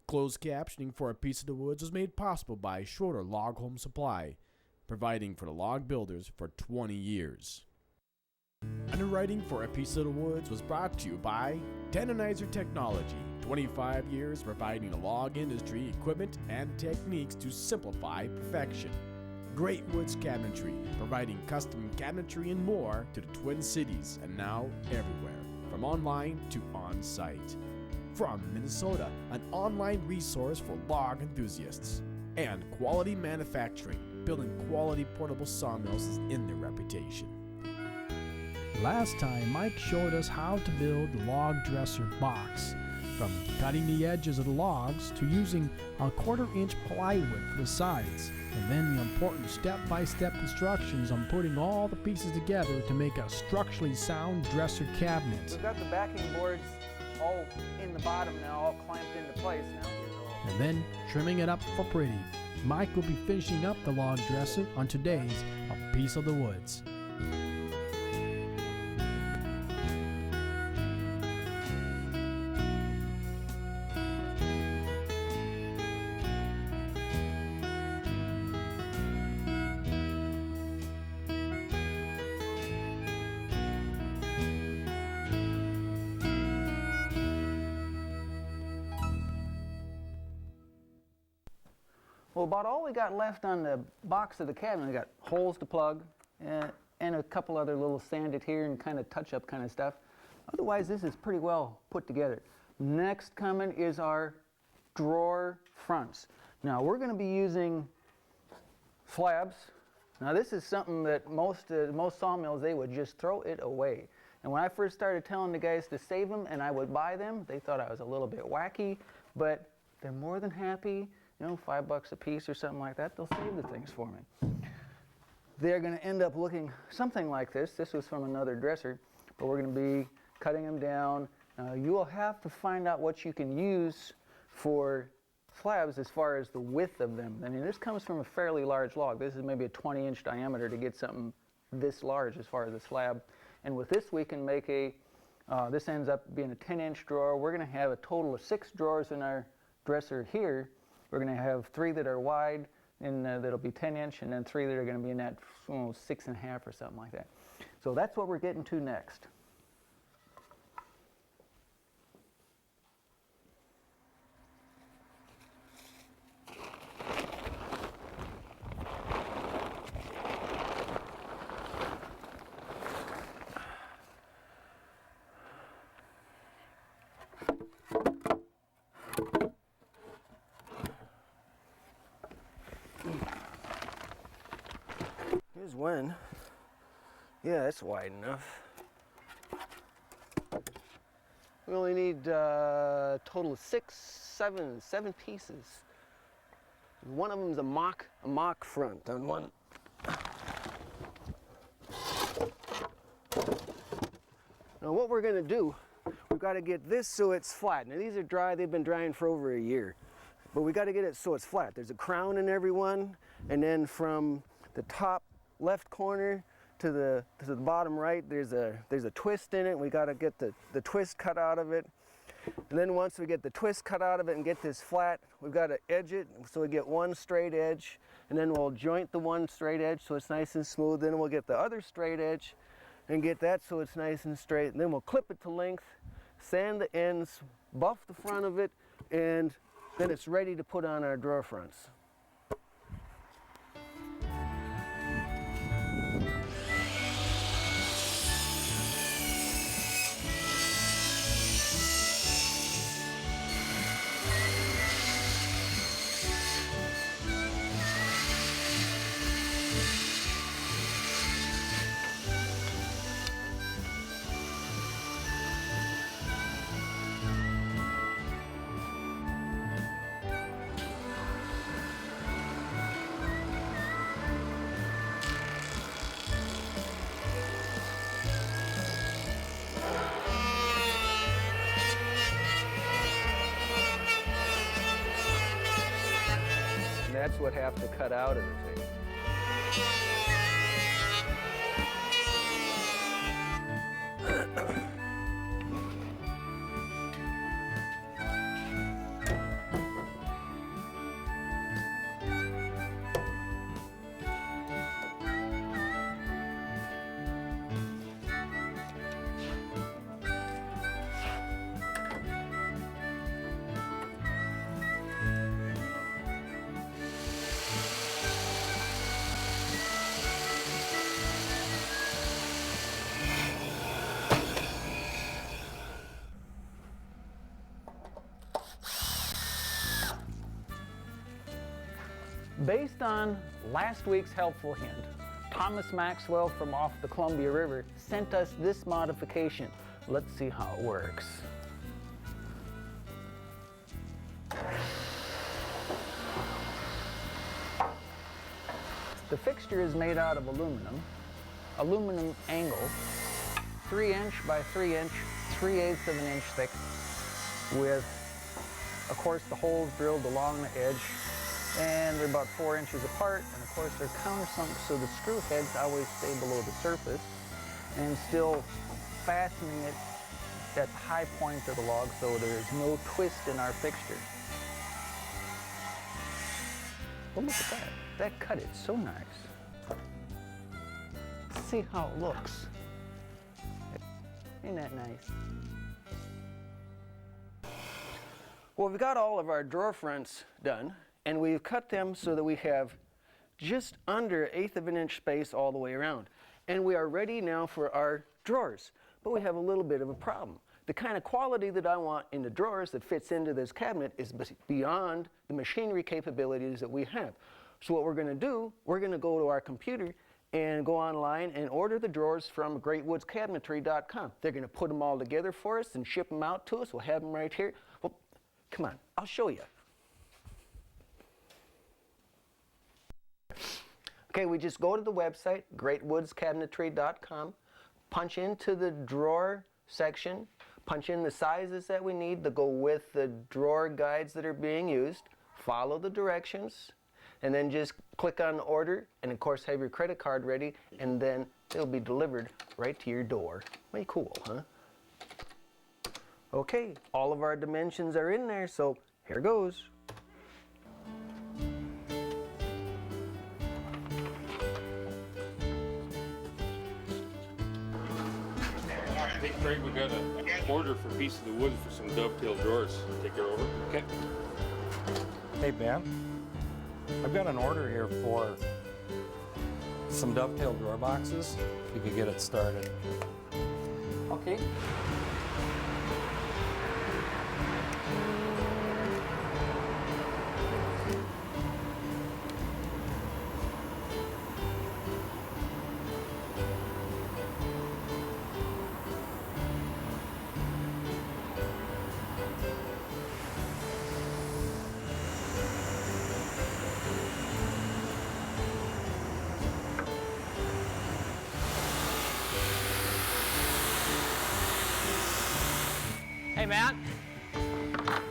Closed captioning for A Piece of the Woods was made possible by Schroeder Log Home Supply, providing for the log builders for 20 years. Underwriting for A Piece of the Woods was brought to you by Tenonizer Technology, 25 years providing the log industry equipment and techniques to simplify perfection. Great Woods Cabinetry, providing custom cabinetry and more to the Twin Cities and now everywhere, from online to on-site. From Minnesota, an online resource for log enthusiasts. And Quality Manufacturing, building quality portable sawmills is in their reputation. Last time, Mike showed us how to build the log dresser box, from cutting the edges of the logs to using a 1/4-inch plywood for the sides, and then the important step-by-step instructions on putting all the pieces together to make a structurally sound dresser cabinet. We've got the backing boards all in the bottom now, all clamped into place now. And then trimming it up for pretty. Mike will be finishing up the log dresser on today's A Piece of the Woods. Well, about all we got left on the box of the cabinet, we got holes to plug and a couple other little sanded here and kind of touch-up kind of stuff. Otherwise, this is pretty well put together. Next coming is our drawer fronts. Now, we're going to be using slabs. Now, this is something that most sawmills, they would just throw it away. And when I first started telling the guys to save them and I would buy them, they thought I was a little bit wacky, but they're more than happy. You know, $5 a piece or something like that, they'll save the things for me. They're going to end up looking something like this. This was from another dresser, but we're going to be cutting them down. You will have to find out what you can use for slabs as far as the width of them. I mean, this comes from a fairly large log. This is maybe a 20-inch diameter to get something this large as far as a slab. And with this, we can make this ends up being a 10-inch drawer. We're going to have a total of 6 drawers in our dresser here. We're going to have 3 that are wide, and that'll be 10-inch, and then 3 that are going to be in that 6.5 or something like that. So that's what we're getting to next. Here's one. Yeah, that's wide enough. We only need a total of 7 pieces. One of them is a mock front on one. Now what we're going to do, we've got to get this so it's flat. Now these are dry, they've been drying for over a year. But we got to get it so it's flat. There's a crown in every one, and then from the top left corner to the bottom right, there's a twist in it. We got to get the twist cut out of it. And then once we get the twist cut out of it and get this flat, we've got to edge it so we get one straight edge, and then we'll joint the one straight edge so it's nice and smooth. Then we'll get the other straight edge and get that so it's nice and straight. And then we'll clip it to length, sand the ends, buff the front of it, and then it's ready to put on our drawer fronts. That's what have to cut out of the thing. Based on last week's helpful hint, Thomas Maxwell from off the Columbia River sent us this modification. Let's see how it works. The fixture is made out of aluminum angle, 3" by 3" 3/8 of an inch thick, with, of course, the holes drilled along the edge, and they're about 4 inches apart, and of course they're countersunk so the screw heads always stay below the surface, and still fastening it at the high point of the log so there is no twist in our fixture. Oh, look at that. That cut is so nice. Let's see how it looks. Ain't that nice? Well, we've got all of our drawer fronts done, and we've cut them so that we have just under 1/8 of an inch space all the way around. And we are ready now for our drawers. But we have a little bit of a problem. The kind of quality that I want in the drawers that fits into this cabinet is beyond the machinery capabilities that we have. So what we're going to do, we're going to go to our computer and go online and order the drawers from greatwoodscabinetry.com. They're going to put them all together for us and ship them out to us. We'll have them right here. Well, come on, I'll show you. Okay, we just go to the website, greatwoodscabinetry.com, punch into the drawer section, punch in the sizes that we need to go with the drawer guides that are being used, follow the directions, and then just click on order, and of course have your credit card ready, and then it'll be delivered right to your door. Way cool, huh? Okay, all of our dimensions are in there, so here goes. Hey Craig, we got an order for a piece of the wood for some dovetail drawers. Take her over. Okay. Hey Ben, I've got an order here for some dovetail drawer boxes. If you could get it started. Okay. Hey Matt,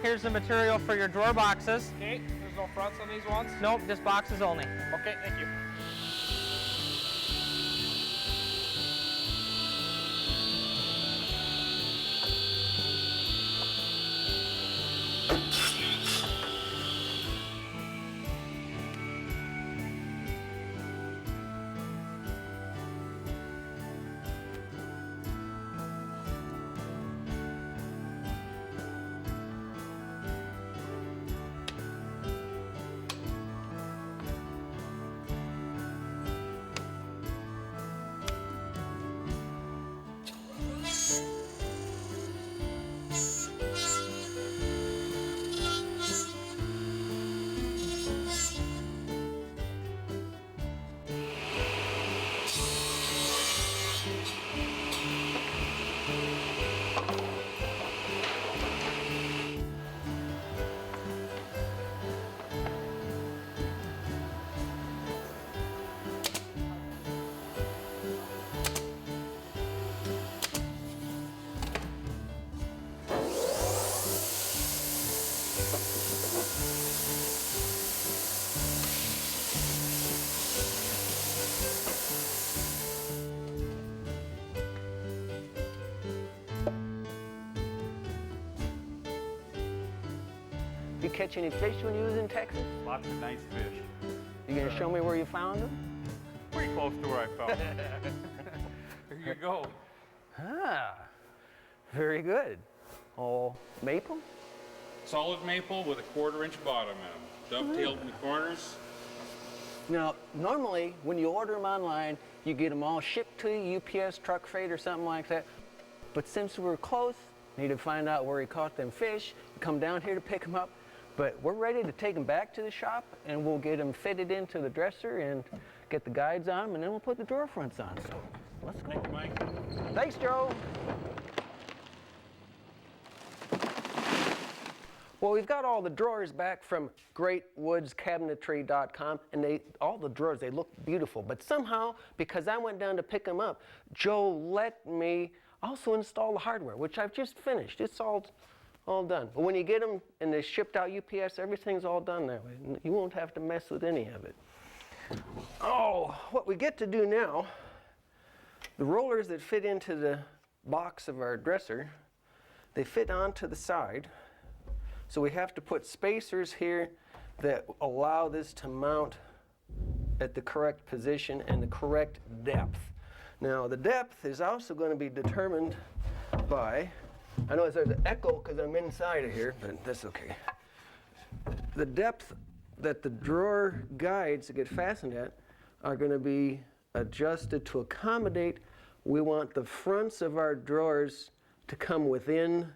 here's the material for your drawer boxes. Okay, there's no fronts on these ones? Nope, just boxes only. Okay, thank you. You catch any fish when you was in Texas? Lots of nice fish. You gonna show me where you found them? Pretty close to where I found them. Here you go. Ah, very good. Oh, maple? Solid maple with a 1/4 inch bottom in them. Dovetailed in the corners. Now, normally, when you order them online, you get them all shipped to you, UPS, truck freight, or something like that. But since we were close, need to find out where he caught them fish, come down here to pick them up. But we're ready to take them back to the shop, and we'll get them fitted into the dresser and get the guides on them, and then we'll put the drawer fronts on. So let's go. Thank you, Mike. Thanks, Joe. Well, we've got all the drawers back from greatwoodscabinetry.com, and all the drawers, they look beautiful. But somehow, because I went down to pick them up, Joe let me also install the hardware, which I've just finished. It's all done. But when you get them and they're shipped out UPS, everything's all done that way. You won't have to mess with any of it. Oh, what we get to do now, the rollers that fit into the box of our dresser, they fit onto the side. So we have to put spacers here that allow this to mount at the correct position and the correct depth. Now the depth is also going to be determined by, I know there's an echo because I'm inside of here, but that's okay. The depth that the drawer guides get fastened at are going to be adjusted to accommodate. We want the fronts of our drawers to come within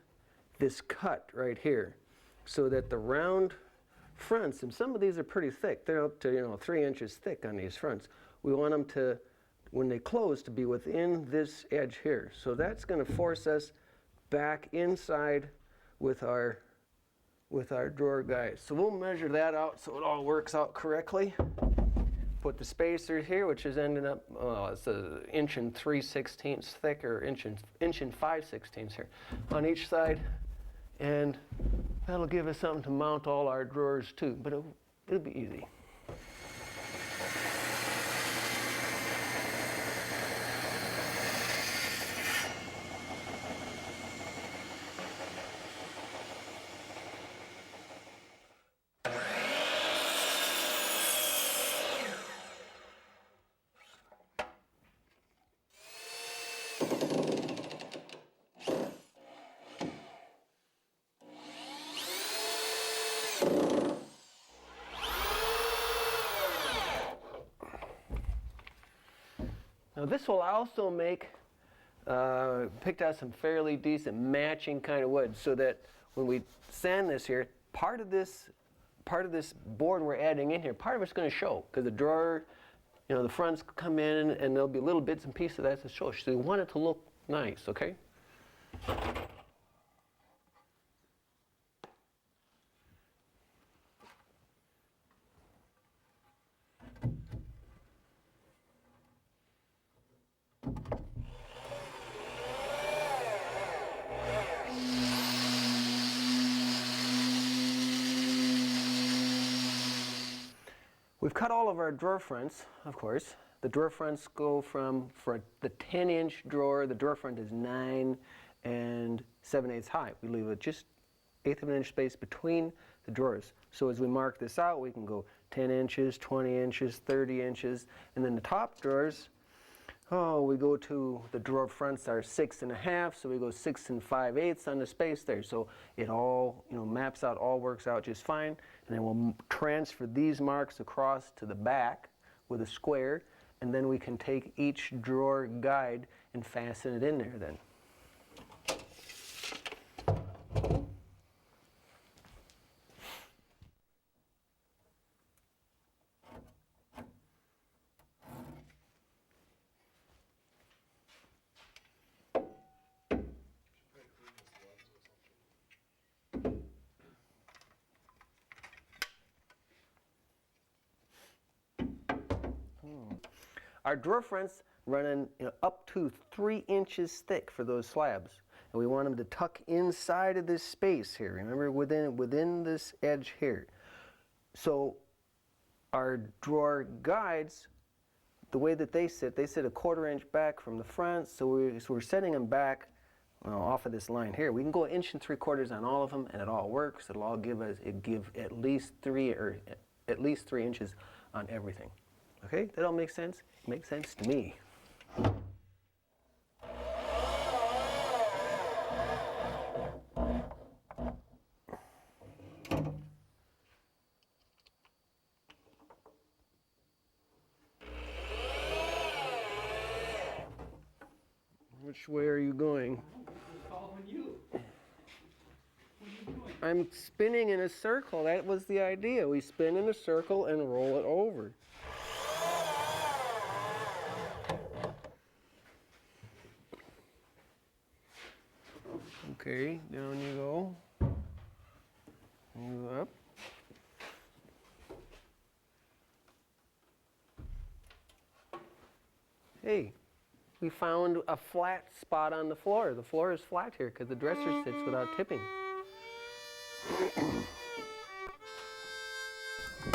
this cut right here, so that the round fronts, and some of these are pretty thick, they're up to 3 inches thick on these fronts. We want them to, when they close, to be within this edge here. So that's going to force us back inside with our drawer guides. So we'll measure that out so it all works out correctly. Put the spacer here, which is ending up, it's an 1 3/16 thick, or 1 5/16 here on each side. And that'll give us something to mount all our drawers to, but it'll be easy. Now this will also make, picked out some fairly decent matching kind of wood, so that when we sand this here, part of this board we're adding in here, part of it's going to show, because the drawer, the fronts come in and there'll be little bits and pieces of that to show. So we want it to look nice, okay? We've cut all of our drawer fronts, of course. The drawer fronts go from, for the 10-inch drawer, the drawer front is 9 7/8 high. We leave just 1/8 of an inch space between the drawers. So as we mark this out, we can go 10 inches, 20 inches, 30 inches, and then the top drawers, we go to, the drawer fronts are 6 1/2, so we go 6 5/8 on the space there. So it all, maps out, all works out just fine. And then we'll transfer these marks across to the back with a square, and then we can take each drawer guide and fasten it in there then. Our drawer fronts running up to 3 inches thick for those slabs, and we want them to tuck inside of this space here. Remember, within this edge here. So our drawer guides, the way that they sit 1/4 inch back from the front. So we're setting them back off of this line here. We can go 1 3/4 on all of them, and it all works. It'll all give at least 3 inches on everything. Okay, that all makes sense? It makes sense to me. Which way are you going? I'm following you. What are you doing? I'm spinning in a circle. That was the idea. We spin in a circle and roll it over. Okay, down you go. Move up. Hey, we found a flat spot on the floor. The floor is flat here because the dresser sits without tipping.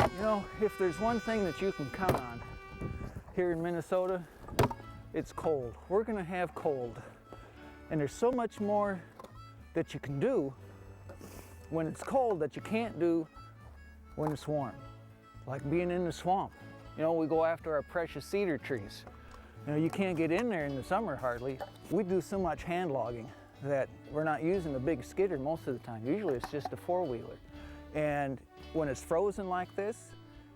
You know, if there's one thing that you can count on here in Minnesota, it's cold. We're going to have cold. And there's so much more that you can do when it's cold that you can't do when it's warm. Like being in the swamp. You know, we go after our precious cedar trees. You know, you can't get in there in the summer hardly. We do so much hand logging that we're not using a big skidder most of the time. Usually it's just a four-wheeler. And when it's frozen like this,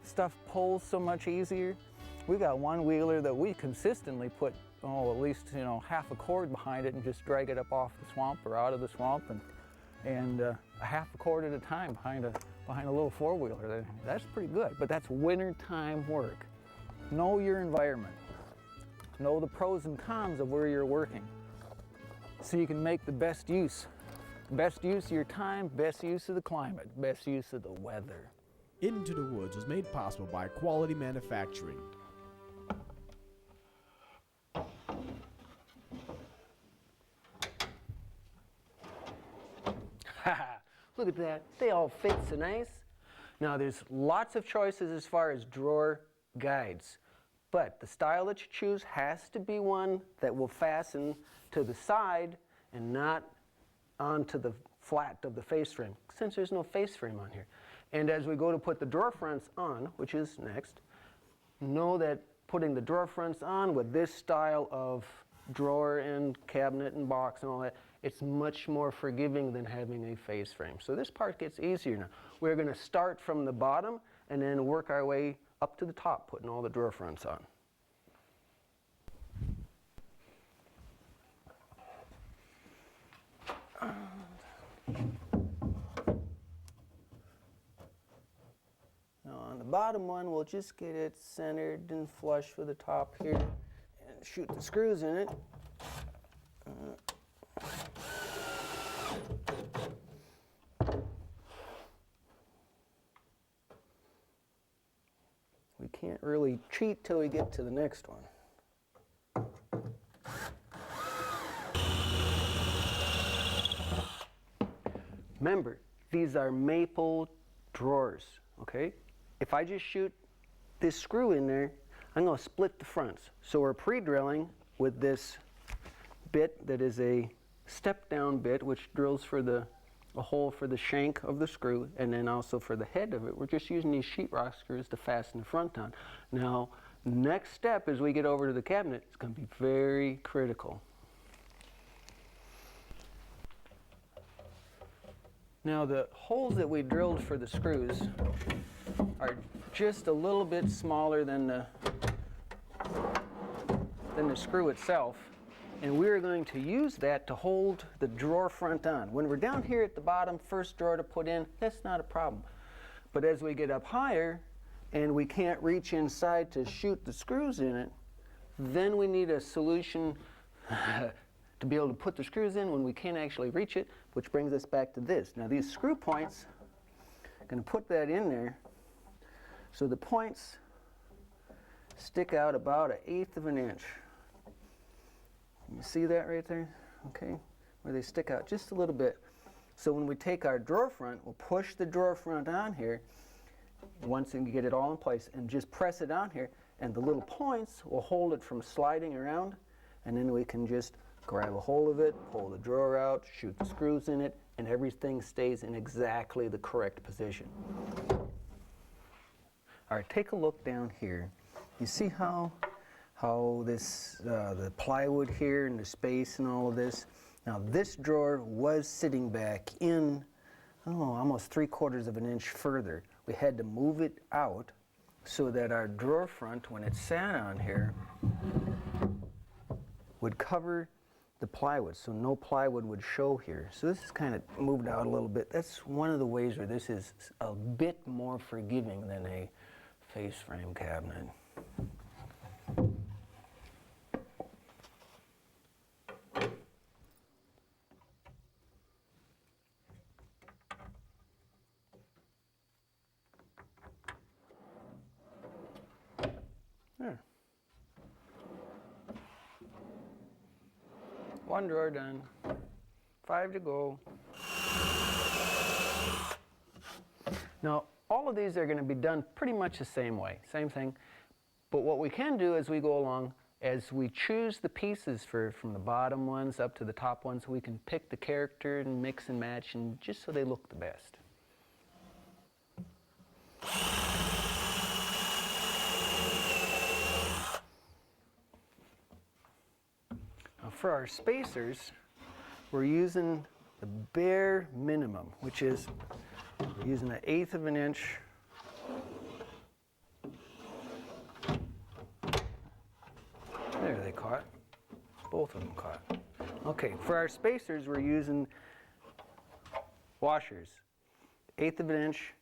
stuff pulls so much easier. We got one wheeler that we consistently put, at least, half a cord behind it and just drag it up off the swamp or out of the swamp, and a half a cord at a time behind a little four-wheeler. That's pretty good, but that's wintertime work. Know your environment. Know the pros and cons of where you're working so you can make the best use. Best use of your time, best use of the climate, best use of the weather. Into the Woods was made possible by Quality Manufacturing. Look at that, they all fit so nice. Now there's lots of choices as far as drawer guides, but the style that you choose has to be one that will fasten to the side and not onto the flat of the face frame, since there's no face frame on here. And as we go to put the drawer fronts on, which is next, know that putting the drawer fronts on with this style of drawer and cabinet and box and all that, it's much more forgiving than having a face frame. So this part gets easier now. We're going to start from the bottom and then work our way up to the top, putting all the drawer fronts on. Now on the bottom one, we'll just get it centered and flush with the top here and shoot the screws in it. We can't really cheat till we get to the next one. Remember, these are maple drawers, okay? If I just shoot this screw in there, I'm going to split the fronts. So we're pre-drilling with this bit that is a step-down bit, which drills for a hole for the shank of the screw, and then also for the head of it. We're just using these sheetrock screws to fasten the front on. Now, next step as we get over to the cabinet is going to be very critical. Now the holes that we drilled for the screws are just a little bit smaller than the screw itself, and we're going to use that to hold the drawer front on. When we're down here at the bottom, first drawer to put in, that's not a problem. But as we get up higher and we can't reach inside to shoot the screws in it, then we need a solution to be able to put the screws in when we can't actually reach it, which brings us back to this. Now these screw points, I'm going to put that in there so the points stick out about 1/8 of an inch. You see that right there? Okay, where they stick out just a little bit. So when we take our drawer front, we'll push the drawer front on here once and get it all in place and just press it on here, and the little points will hold it from sliding around, and then we can just grab a hold of it, pull the drawer out, shoot the screws in it, and everything stays in exactly the correct position. All right, take a look down here. You see how this, the plywood here and the space and all of this? Now this drawer was sitting back in, almost 3/4 of an inch further. We had to move it out so that our drawer front, when it sat on here, would cover the plywood, so no plywood would show here. So this is kind of moved out a little bit. That's one of the ways where this is a bit more forgiving than a face frame cabinet. There. One drawer done. 5 to go. Now, all of these are going to be done pretty much the same way, same thing. But what we can do as we go along, as we choose the pieces from the bottom ones up to the top ones, we can pick the character and mix and match, and just so they look the best. Now for our spacers, we're using the bare minimum, which is we're using 1/8 of an inch. There, they caught. Both of them caught. Okay, for our spacers, we're using washers. 1/8 of an inch,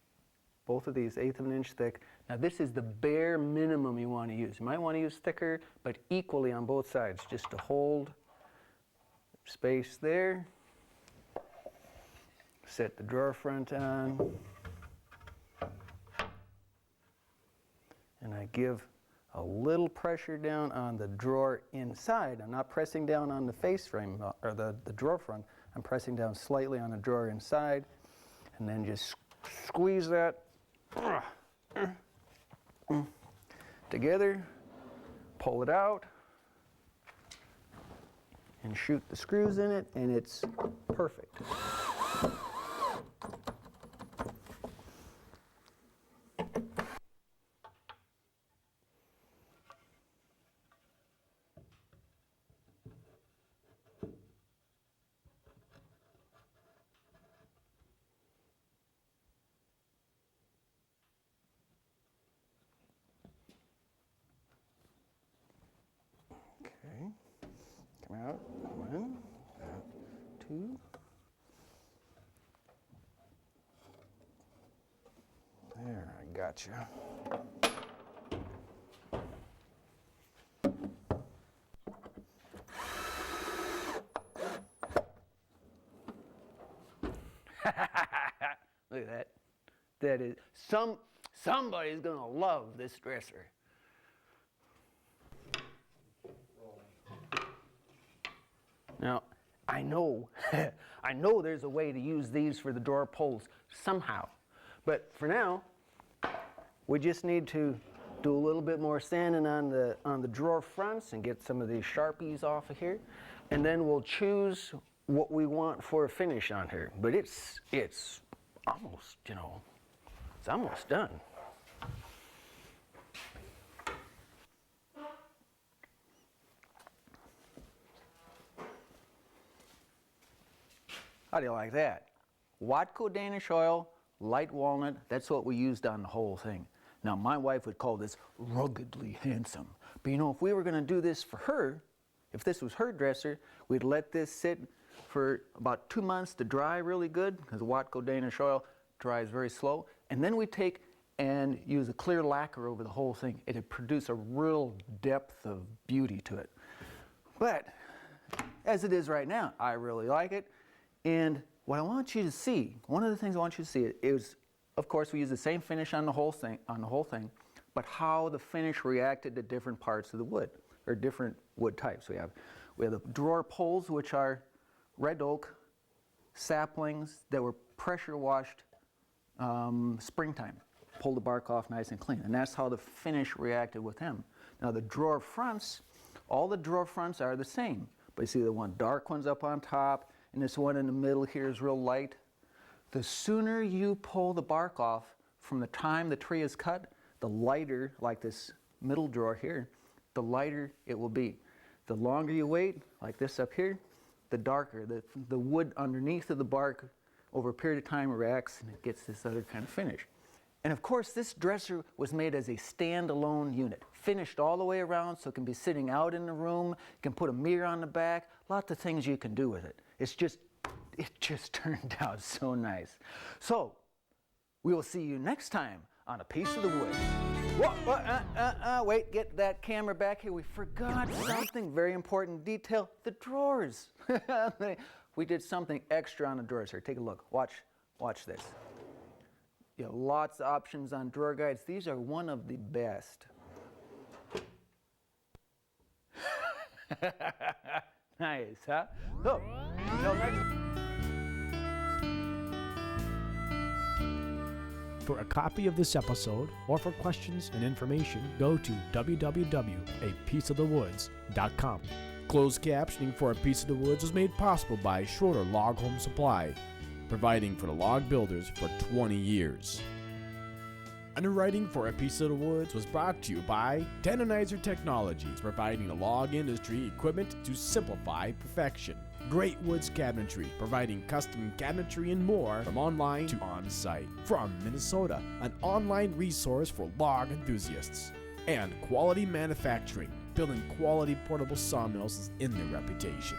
both of these 1/8 of an inch thick. Now this is the bare minimum you want to use. You might want to use thicker, but equally on both sides, just to hold space there. Set the drawer front on. And I give a little pressure down on the drawer inside. I'm not pressing down on the face frame or the drawer front. I'm pressing down slightly on the drawer inside, and then just squeeze that together, pull it out, and shoot the screws in it, and it's perfect. Okay, come out, 1, out, 2. There, I got you. Look at that. That is, somebody's gonna love this dresser. Now, I know, I know there's a way to use these for the drawer pulls somehow, but for now, we just need to do a little bit more sanding on the drawer fronts and get some of these Sharpies off of here, and then we'll choose what we want for a finish on here. But it's almost, you know, it's almost done. How do you like that? Watco Danish oil, light walnut, that's what we used on the whole thing. Now my wife would call this ruggedly handsome. But you know, if we were gonna do this for her, if this was her dresser, we'd let this sit for about 2 months to dry really good, because Watco Danish oil dries very slow. And then we take and use a clear lacquer over the whole thing. It'd produce a real depth of beauty to it. But as it is right now, I really like it. And what I want you to see, one of the things I want you to see is, of course, we use the same finish on the whole thing, but how the finish reacted to different parts of the wood, or different wood types. We have the drawer pulls, which are red oak saplings that were pressure washed springtime. Pull the bark off nice and clean, and that's how the finish reacted with them. Now the drawer fronts, all the drawer fronts are the same, but you see the one dark one's up on top, and this one in the middle here is real light. The sooner you pull the bark off from the time the tree is cut, the lighter, like this middle drawer here, the lighter it will be. The longer you wait, like this up here, the darker. The wood underneath of the bark over a period of time reacts and it gets this other kind of finish. And of course, this dresser was made as a standalone unit, finished all the way around so it can be sitting out in the room. You can put a mirror on the back, lots of things you can do with it. It just turned out so nice. So, we will see you next time on A Piece of the Wood. Wait, get that camera back here. We forgot something, very important detail, the drawers. We did something extra on the drawers here. Take a look, watch this. You know, lots of options on drawer guides. These are one of the best. Nice, huh? So, until next. For a copy of this episode, or for questions and information, go to www.apieceofthewoods.com. Closed captioning for A Piece of the Woods was made possible by Schroeder Log Home Supply, providing for the log builders for 20 years. Underwriting for A Piece of the Woods was brought to you by Tenonizer Technology, providing the log industry equipment to simplify perfection. Great Woods Cabinetry, providing custom cabinetry and more from online to on-site. From Minnesota, an online resource for log enthusiasts. And Quality Manufacturing, building quality portable sawmills is in their reputation.